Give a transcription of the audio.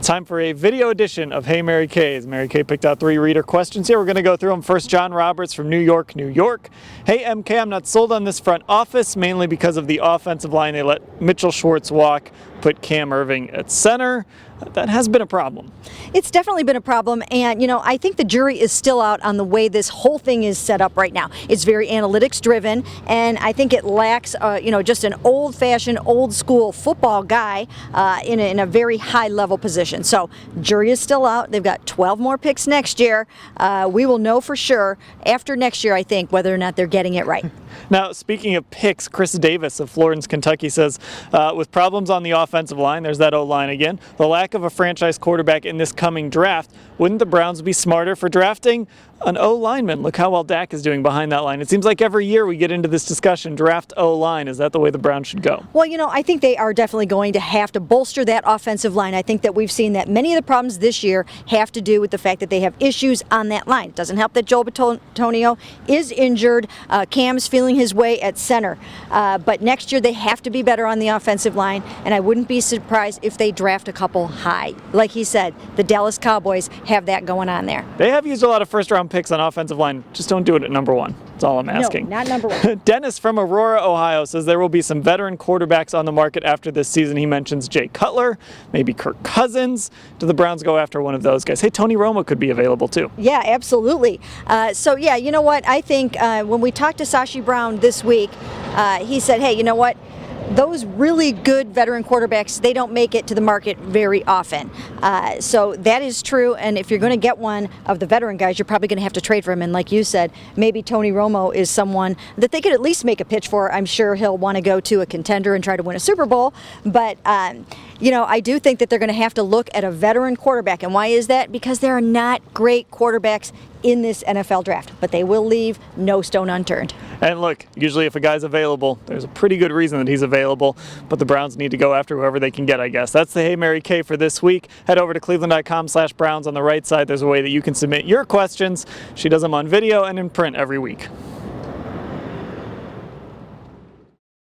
Time for a video edition of Hey Mary Kay. As Mary Kay picked out 3 reader questions here. We're going to go through them. First, John Roberts from New York, New York. Hey MK, I'm not sold on this front office, mainly because of the offensive line. They let Mitchell Schwartz walk, put Cam Irving at center. That has been a problem. It's definitely been a problem, and I think the jury is still out on the way this whole thing is set up right now. It's very analytics driven, and I think it lacks just an old-fashioned, old-school football guy in a very high-level position. So jury is still out. They've got 12 more picks next year. We will know for sure after next year, I think, whether or not they're getting it right. Now, speaking of picks, Chris Davis of Florence, Kentucky says, with problems on the offensive line, there's that O-line again, the lack of a franchise quarterback in this coming draft, wouldn't the Browns be smarter for drafting an O-lineman? Look how well Dak is doing behind that line. It seems like every year we get into this discussion, draft O-line. Is that the way the Browns should go? Well, I think they are definitely going to have to bolster that offensive line. I think that we've seen that many of the problems this year have to do with the fact that they have issues on that line. It doesn't help that Joel Bitonio is injured. Cam's feeling his way at center. But next year they have to be better on the offensive line, and I wouldn't be surprised if they draft a couple high. Like he said, the Dallas Cowboys have that going on there. They have used a lot of first-round picks on offensive line. Just don't do it at number 1. That's all I'm asking. No, not number 1. Dennis from Aurora, Ohio says there will be some veteran quarterbacks on the market after this season. He mentions Jay Cutler, maybe Kirk Cousins. Do the Browns go after one of those guys? Hey, Tony Romo could be available too. Yeah, absolutely. So yeah, you know what? I think when we talked to Sashi Brown this week, he said, hey, you know what? Those really good veteran quarterbacks, they don't make it to the market very often. So that is true, and if you're going to get one of the veteran guys, you're probably going to have to trade for him. And like you said, maybe Tony Romo is someone that they could at least make a pitch for. I'm sure he'll want to go to a contender and try to win a Super Bowl. But, I do think that they're going to have to look at a veteran quarterback. And why is that? Because there are not great quarterbacks in this NFL draft, but they will leave no stone unturned. And look, usually if a guy's available, there's a pretty good reason that he's available, but the Browns need to go after whoever they can get, I guess. That's the Hey Mary Kay for this week. Head over to cleveland.com/Browns on the right side. There's a way that you can submit your questions. She does them on video and in print every week.